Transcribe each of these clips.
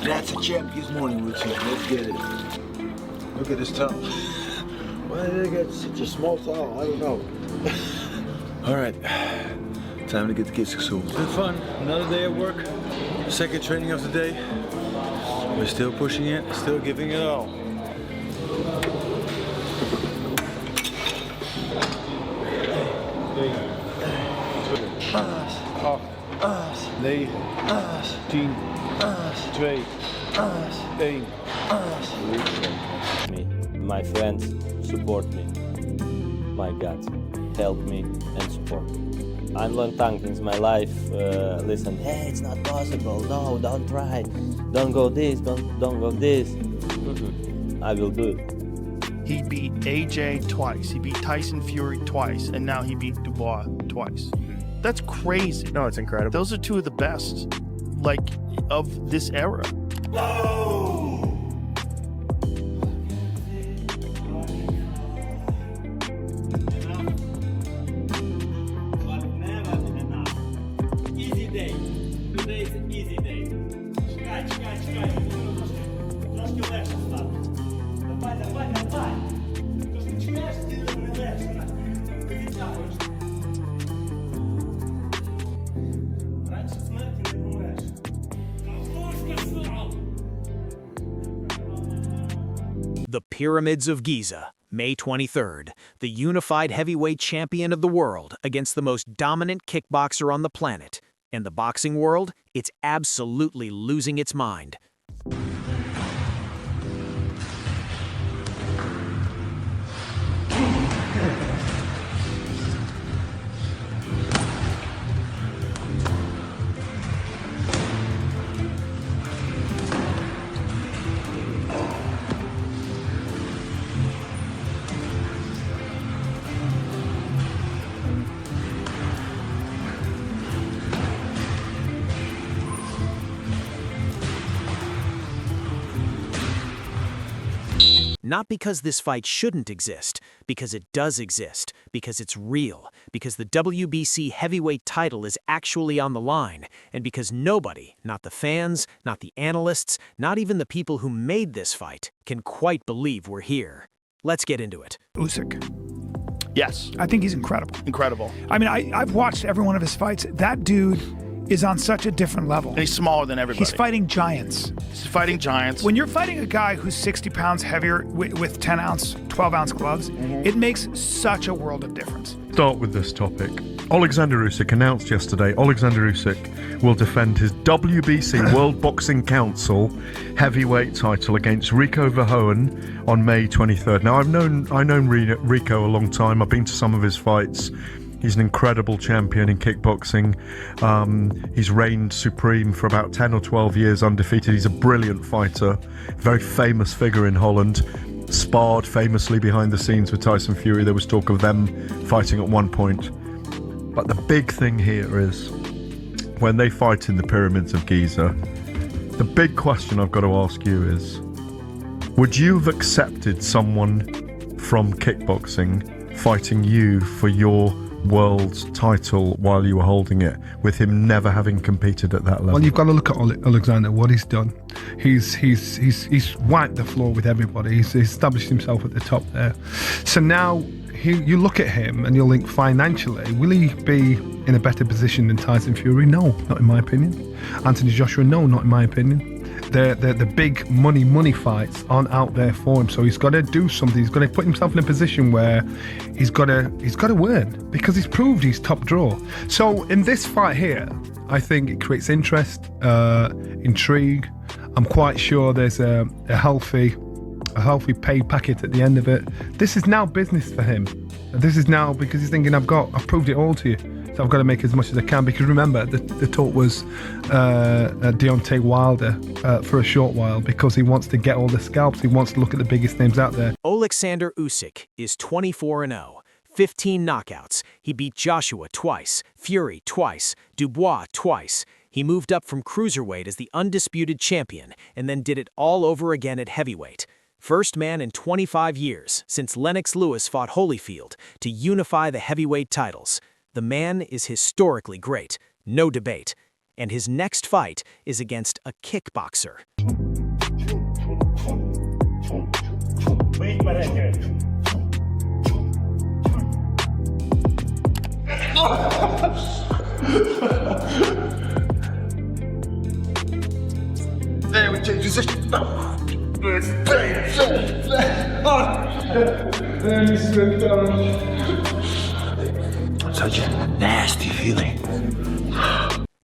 That's a champion's morning routine. Let's get it. Look at this towel. Why did I get such a small towel? I don't know. All right, time to get the kids to school. It's been fun. Another day at work. Second training of the day. We're still pushing it, still giving it all. Acht, 9, 10, 2, 1. Me, my friends support me. My God, help me and support me. I learned things in my life. Listen, hey, it's not possible. No, don't try. Don't go this. Don't go this. I will do it. He beat AJ twice. He beat Tyson Fury twice, and now he beat Dubois twice. That's crazy. No, it's incredible. Those are two of the best, like, of this era. Easy day. Today is an easy day. Чекай. Трошки легше стало. Давай. Тож ти чуєш, ти не легше. Ти відтягуєш. Раніше смерті не помреш. The Pyramids of Giza, May 23rd, the unified heavyweight champion of the world against the most dominant kickboxer on the planet. In the boxing world, it's absolutely losing its mind. Not because this fight shouldn't exist, because it does exist, because it's real, because the WBC heavyweight title is actually on the line, and because nobody, not the fans, not the analysts, not even the people who made this fight, can quite believe we're here. Let's get into it. Usyk. Yes. I think he's incredible. Incredible. I mean, I've watched every one of his fights. That dude is on such a different level. And he's smaller than everybody. He's fighting giants. He's fighting giants. When you're fighting a guy who's 60 pounds heavier with 10-ounce, 12-ounce gloves, it makes such a world of difference. Start with this topic. Oleksandr Usyk announced yesterday Oleksandr Usyk will defend his WBC World Boxing Council heavyweight title against Rico Verhoeven on May 23rd. Now, I've known Rico a long time. I've been to some of his fights. He's an incredible champion in kickboxing. He's reigned supreme for about 10 or 12 years undefeated. He's a brilliant fighter, very famous figure in Holland. Sparred famously behind the scenes with Tyson Fury. There was talk of them fighting at one point. But the big thing here is, when they fight in the Pyramids of Giza, the big question I've got to ask you is, would you have accepted someone from kickboxing fighting you for your world's title while you were holding it, with him never having competed at that level? Well, you've got to look at Oleksandr, what he's done. He's wiped the floor with everybody. He's established himself at the top there. So now you look at him and you'll think, financially, will he be in a better position than Tyson Fury? No, not in my opinion. Anthony Joshua? No, not in my opinion. The big money fights aren't out there for him, so he's got to do something. He's got to put himself in a position where he's got to win, because he's proved he's top draw. So in this fight here, I think it creates interest, intrigue. I'm quite sure there's a healthy pay packet at the end of it. This is now business for him. This is now because he's thinking, I've proved it all to you. So I've got to make as much as I can, because remember, the talk was Deontay Wilder for a short while, because he wants to get all the scalps. He wants to look at the biggest names out there. Oleksandr Usyk is 24-0, 15 knockouts. He beat Joshua twice, Fury twice, Dubois twice. He moved up from cruiserweight as the undisputed champion, and then did it all over again at heavyweight. First man in 25 years, since Lennox Lewis fought Holyfield, to unify the heavyweight titles. The man is historically great, no debate. And his next fight is against a kickboxer. Wait for it. Then we change position. Such a nasty feeling.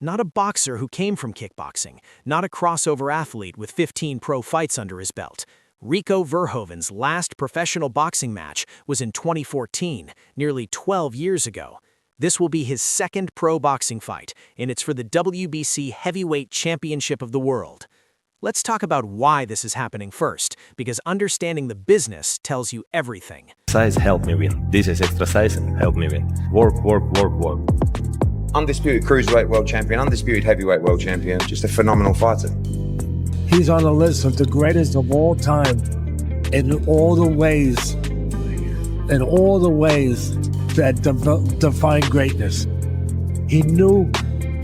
Not a boxer who came from kickboxing, not a crossover athlete with 15 pro fights under his belt. Rico Verhoeven's last professional boxing match was in 2014, nearly 12 years ago. This will be his second pro boxing fight, and it's for the WBC Heavyweight Championship of the World. Let's talk about why this is happening first, because understanding the business tells you everything. Size help me win. This is exercise help me win. Work, work, work, work. Undisputed cruiserweight world champion, undisputed heavyweight world champion, just a phenomenal fighter. He's on the list of the greatest of all time in all the ways that define greatness. He knew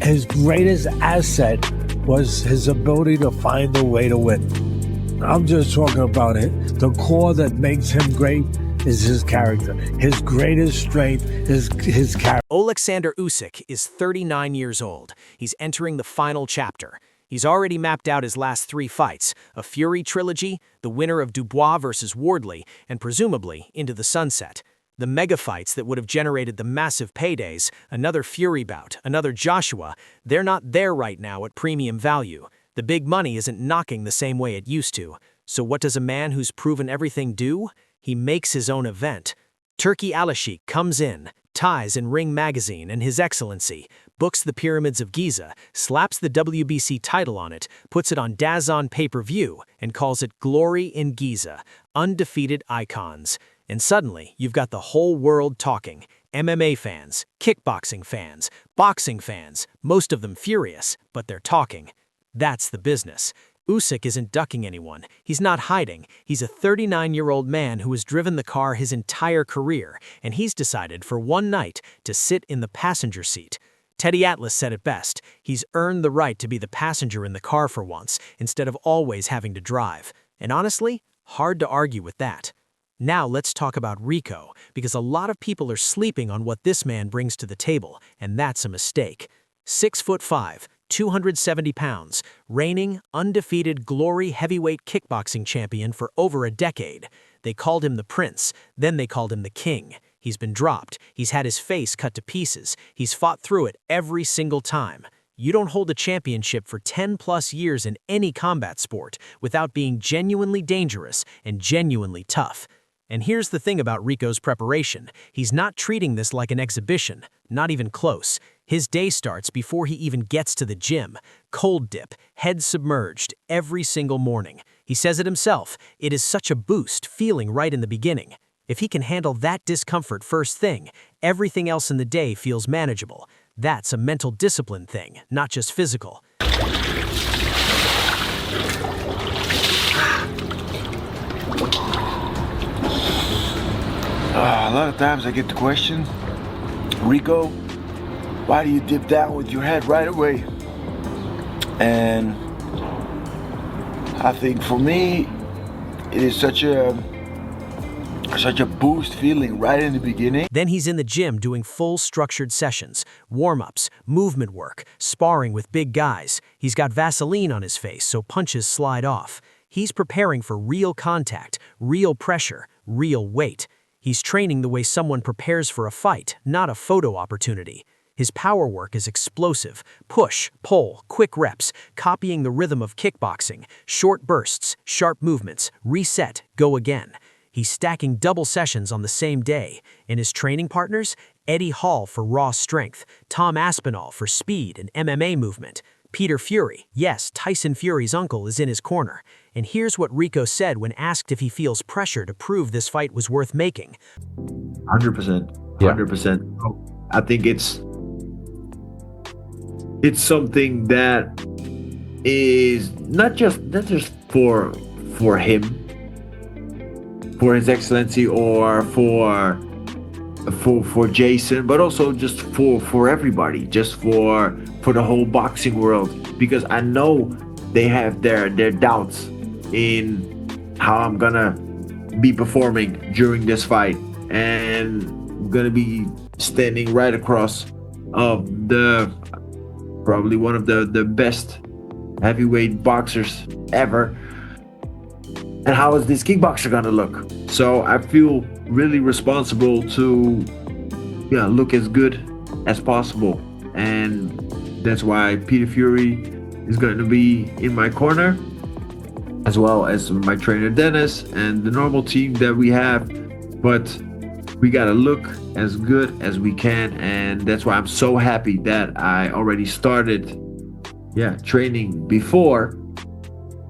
his greatest asset was his ability to find a way to win. I'm just talking about it. The core that makes him great is his character. His greatest strength is his character. Oleksandr Usyk is 39 years old. He's entering the final chapter. He's already mapped out his last 3 fights, a Fury trilogy, the winner of Dubois versus Wardley, and presumably into the sunset. The mega fights that would have generated the massive paydays, another Fury bout, another Joshua, they're not there right now at premium value. The big money isn't knocking the same way it used to. So what does a man who's proven everything do? He makes his own event. Turki Alashik comes in, ties in Ring Magazine and His Excellency, books the Pyramids of Giza, slaps the WBC title on it, puts it on DAZN pay-per-view, and calls it Glory in Giza, undefeated icons. And suddenly, you've got the whole world talking. MMA fans, kickboxing fans, boxing fans, most of them furious, but they're talking. That's the business. Usyk isn't ducking anyone. He's not hiding. He's a 39-year-old man who has driven the car his entire career, and he's decided for one night to sit in the passenger seat. Teddy Atlas said it best. He's earned the right to be the passenger in the car for once, instead of always having to drive. And honestly, hard to argue with that. Now let's talk about Rico, because a lot of people are sleeping on what this man brings to the table, and that's a mistake. 6'5", 270 pounds, reigning, undefeated Glory heavyweight kickboxing champion for over a decade. They called him the Prince, then they called him the King. He's been dropped, he's had his face cut to pieces, he's fought through it every single time. You don't hold a championship for 10+ years in any combat sport without being genuinely dangerous and genuinely tough. And here's the thing about Rico's preparation. He's not treating this like an exhibition, not even close. His day starts before he even gets to the gym. Cold dip, head submerged, every single morning. He says it himself, it is such a boost feeling right in the beginning. If he can handle that discomfort first thing, everything else in the day feels manageable. That's a mental discipline thing, not just physical. A lot of times I get the question, Rico, why do you dip down with your head right away? And I think for me, it is such a boost feeling right in the beginning. Then he's in the gym doing full structured sessions, warm-ups, movement work, sparring with big guys. He's got Vaseline on his face so punches slide off. He's preparing for real contact, real pressure, real weight. He's training the way someone prepares for a fight, not a photo opportunity. His power work is explosive. Push, pull, quick reps, copying the rhythm of kickboxing, short bursts, sharp movements, reset, go again. He's stacking double sessions on the same day. And his training partners? Eddie Hall for raw strength, Tom Aspinall for speed and MMA movement. Peter Fury, yes, Tyson Fury's uncle, is in his corner. And here's what Rico said when asked if he feels pressure to prove this fight was worth making. 100%. 100%. I think it's something that is not just for him, for His Excellency, or for for Jason, but also just for everybody, just for the whole boxing world, because I know they have their doubts in how I'm gonna be performing during this fight, and I'm gonna be standing right across of the probably one of the best heavyweight boxers ever. And how is this kickboxer gonna look? So I feel really responsible to look as good as possible, and that's why Peter Fury is going to be in my corner, as well as my trainer Dennis and the normal team that we have. But we gotta look as good as we can, and that's why I'm so happy that I already started training before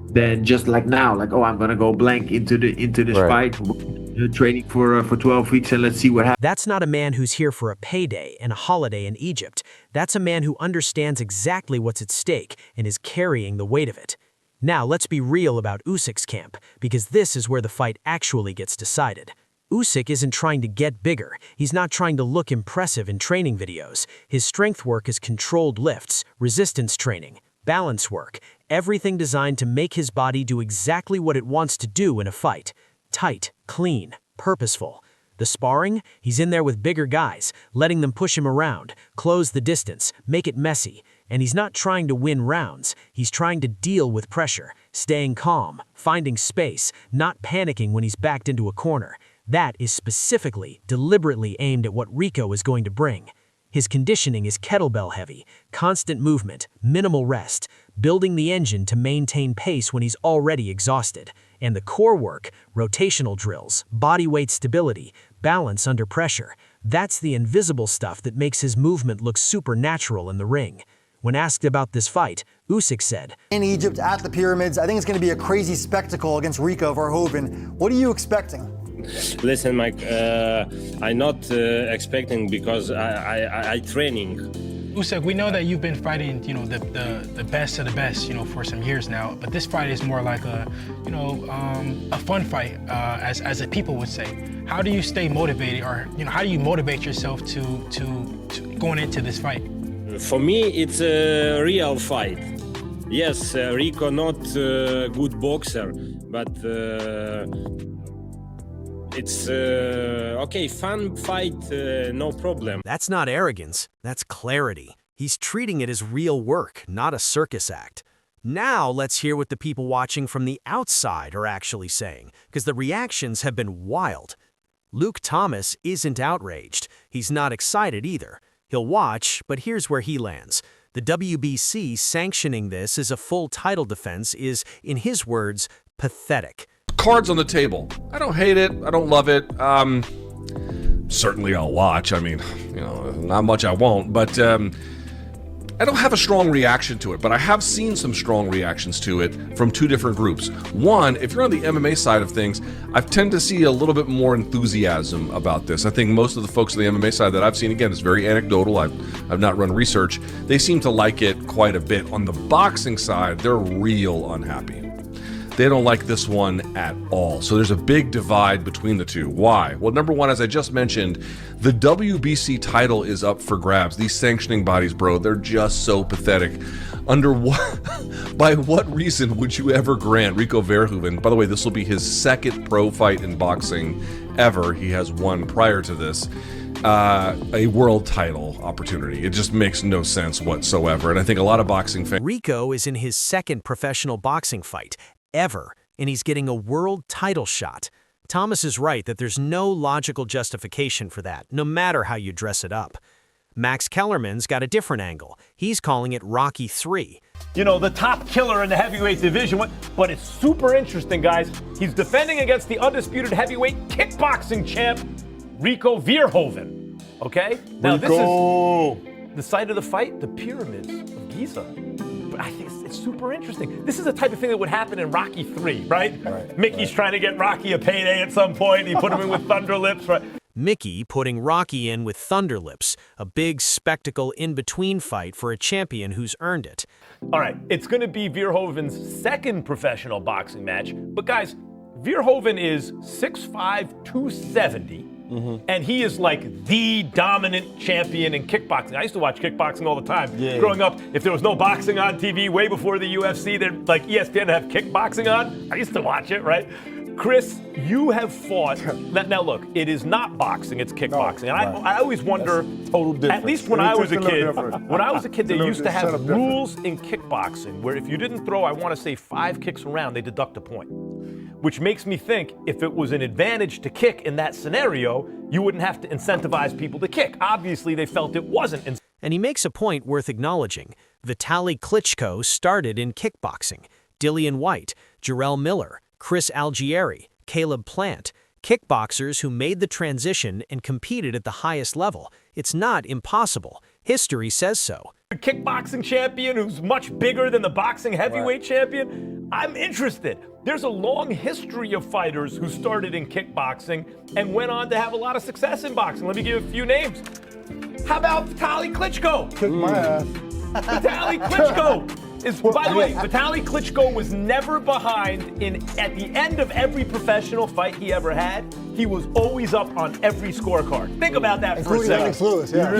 than just like now, like, oh, I'm gonna go blank into this fight, training for 12 weeks, and let's see what happens. That's not a man who's here for a payday and a holiday in Egypt. That's a man who understands exactly what's at stake and is carrying the weight of it. Now let's be real about Usyk's camp, because this is where the fight actually gets decided. Usyk isn't trying to get bigger. He's not trying to look impressive in training videos. His strength work is controlled lifts, resistance training, balance work, everything designed to make his body do exactly what it wants to do in a fight. Tight, clean, purposeful. The sparring? He's in there with bigger guys, letting them push him around, close the distance, make it messy. And he's not trying to win rounds. He's trying to deal with pressure, staying calm, finding space, not panicking when he's backed into a corner. That is specifically, deliberately aimed at what Rico is going to bring. His conditioning is kettlebell heavy, constant movement, minimal rest, building the engine to maintain pace when he's already exhausted. And the core work, rotational drills, body weight stability, balance under pressure, that's the invisible stuff that makes his movement look supernatural in the ring. When asked about this fight, Usyk said, "In Egypt, at the pyramids, I think it's going to be a crazy spectacle against Rico Verhoeven. What are you expecting?" Listen, Mike, I'm not expecting, because I training. Usyk, we know that you've been fighting, the best of the best, for some years now. But this fight is more like a fun fight, as the people would say. How do you stay motivated, or how do you motivate yourself to going into this fight? For me, it's a real fight. Yes, Rico not a good boxer, but it's okay, fun fight, no problem. That's not arrogance, that's clarity. He's treating it as real work, not a circus act. Now let's hear what the people watching from the outside are actually saying, because the reactions have been wild. Luke Thomas isn't outraged. He's not excited either. He'll watch, but here's where he lands. The WBC sanctioning this as a full title defense is, in his words, pathetic. Cards on the table. I don't hate it. I don't love it. Certainly I'll watch. I mean, not much I won't, but I don't have a strong reaction to it, but I have seen some strong reactions to it from two different groups. One, if you're on the MMA side of things, I tend to see a little bit more enthusiasm about this. I think most of the folks on the MMA side that I've seen, again, it's very anecdotal, I've not run research, they seem to like it quite a bit. On the boxing side, they're real unhappy. They don't like this one at all. So there's a big divide between the two. Why? Well, number one, as I just mentioned, the WBC title is up for grabs. These sanctioning bodies, bro, they're just so pathetic. By what reason would you ever grant Rico Verhoeven, by the way, this will be his second pro fight in boxing ever. He has one prior to this. A world title opportunity. It just makes no sense whatsoever. And I think a lot of boxing fans... Rico is in his second professional boxing fight ever, and he's getting a world title shot. Thomas is right that there's no logical justification for that, no matter how you dress it up. Max Kellerman's got a different angle. He's calling it Rocky 3. The top killer in the heavyweight division, but it's super interesting, guys. He's defending against the undisputed heavyweight kickboxing champ, Rico Verhoeven. Okay? Now, this is the site of the fight, the pyramids of Giza. But I think it's super interesting. This is the type of thing that would happen in Rocky 3, right? Mickey's trying to get Rocky a payday at some point. He put him in with Thunder Lips, right? Mickey putting Rocky in with Thunder Lips, a big spectacle in-between fight for a champion who's earned it. All right, it's going to be Verhoeven's second professional boxing match. But guys, Verhoeven is 6'5", 270. And he is like the dominant champion in kickboxing. I used to watch kickboxing all the time. Growing up, if there was no boxing on TV way before the UFC, they'd like ESPN to have kickboxing on. I used to watch it, right? Chris, you have fought. Now look, it is not boxing, it's kickboxing. And I always wonder, at least when I was a kid, they used to have rules in kickboxing where if you didn't throw, I want to say 5 kicks around, they deduct a point. Which makes me think if it was an advantage to kick in that scenario, you wouldn't have to incentivize people to kick. Obviously, they felt it wasn't. And he makes a point worth acknowledging. Vitaly Klitschko started in kickboxing. Dillian White, Jarrell Miller, Chris Algieri, Caleb Plant, kickboxers who made the transition and competed at the highest level. It's not impossible. History says so. A kickboxing champion who's much bigger than the boxing heavyweight champion? I'm interested. There's a long history of fighters who started in kickboxing and went on to have a lot of success in boxing. Let me give a few names. How about Vitaly Klitschko? Kick my ass. Vitaly Klitschko is, by the way, Vitaly Klitschko was never behind at the end of every professional fight he ever had. He was always up on every scorecard. Think about that for a second. Lennox Lewis, yeah.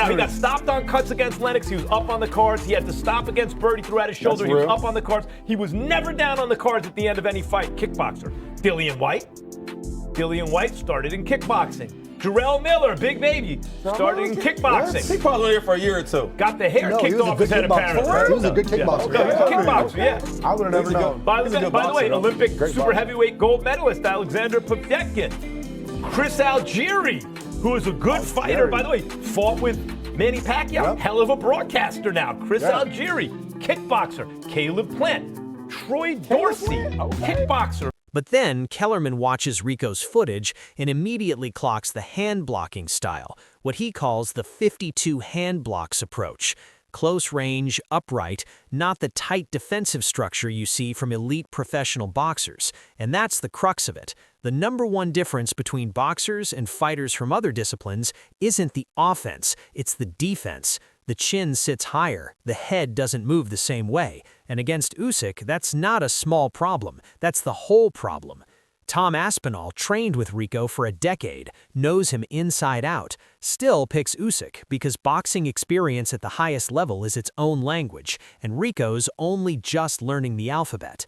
He got stopped on cuts against Lennox. He was up on the cards. He had to stop against Bird. He threw out his shoulder. He was up on the cards. He was never down on the cards at the end of any fight. Kickboxer. Dillian White started in kickboxing. Jarrell Miller, big baby, started in kickboxing. He probably here for a year or two. Got the hair kicked off his head, apparently. He was a good kickboxer. No, he was a kickboxer, yeah. I would have never known. By the way, Olympic super heavyweight gold medalist Oleksandr Usyk. Chris Algieri, who is a good fighter, by the way, fought with Manny Pacquiao. Hell of a broadcaster now. Chris Algieri, kickboxer. Caleb Plant. Troy Dorsey, kickboxer. But then Kellerman watches Rico's footage and immediately clocks the hand blocking style, what he calls the 52 hand blocks approach. Close range, upright, not the tight defensive structure you see from elite professional boxers. And that's the crux of it. The number one difference between boxers and fighters from other disciplines isn't the offense, it's the defense. The chin sits higher, the head doesn't move the same way, and against Usyk, that's not a small problem, that's the whole problem. Tom Aspinall trained with Rico for a decade, knows him inside out, still picks Usyk because boxing experience at the highest level is its own language, and Rico's only just learning the alphabet.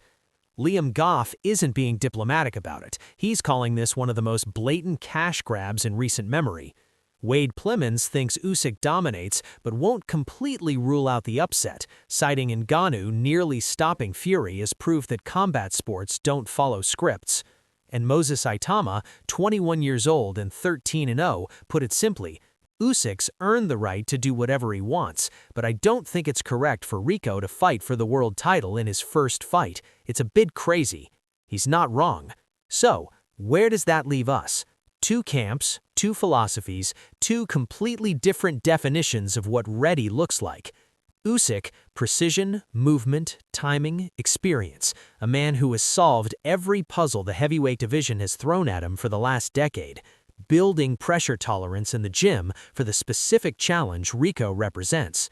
Liam Goff isn't being diplomatic about it, he's calling this one of the most blatant cash grabs in recent memory. Wade Plemons thinks Usyk dominates but won't completely rule out the upset, citing Ngannou nearly stopping Fury as proof that combat sports don't follow scripts. And Moses Aitama, 21 years old and 13-0, put it simply, Usyk's earned the right to do whatever he wants, but I don't think it's correct for Rico to fight for the world title in his first fight. It's a bit crazy. He's not wrong. So, where does that leave us? 2 camps, 2 philosophies, 2 completely different definitions of what ready looks like. Usyk, precision, movement, timing, experience, a man who has solved every puzzle the heavyweight division has thrown at him for the last decade, building pressure tolerance in the gym for the specific challenge Rico represents.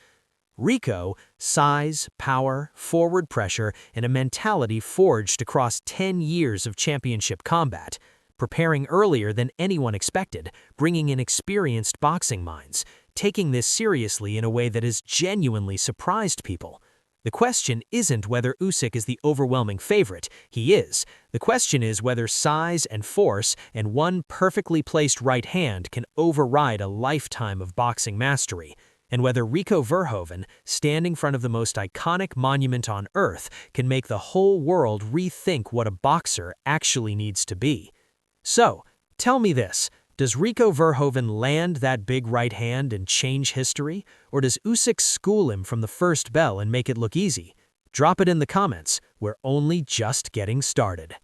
Rico, size, power, forward pressure, and a mentality forged across 10 years of championship combat. Preparing earlier than anyone expected, bringing in experienced boxing minds, taking this seriously in a way that has genuinely surprised people. The question isn't whether Usyk is the overwhelming favorite. He is. The question is whether size and force and one perfectly placed right hand can override a lifetime of boxing mastery, and whether Rico Verhoeven, standing in front of the most iconic monument on earth, can make the whole world rethink what a boxer actually needs to be. So, tell me this, does Rico Verhoeven land that big right hand and change history? Or does Usyk school him from the first bell and make it look easy? Drop it in the comments, we're only just getting started.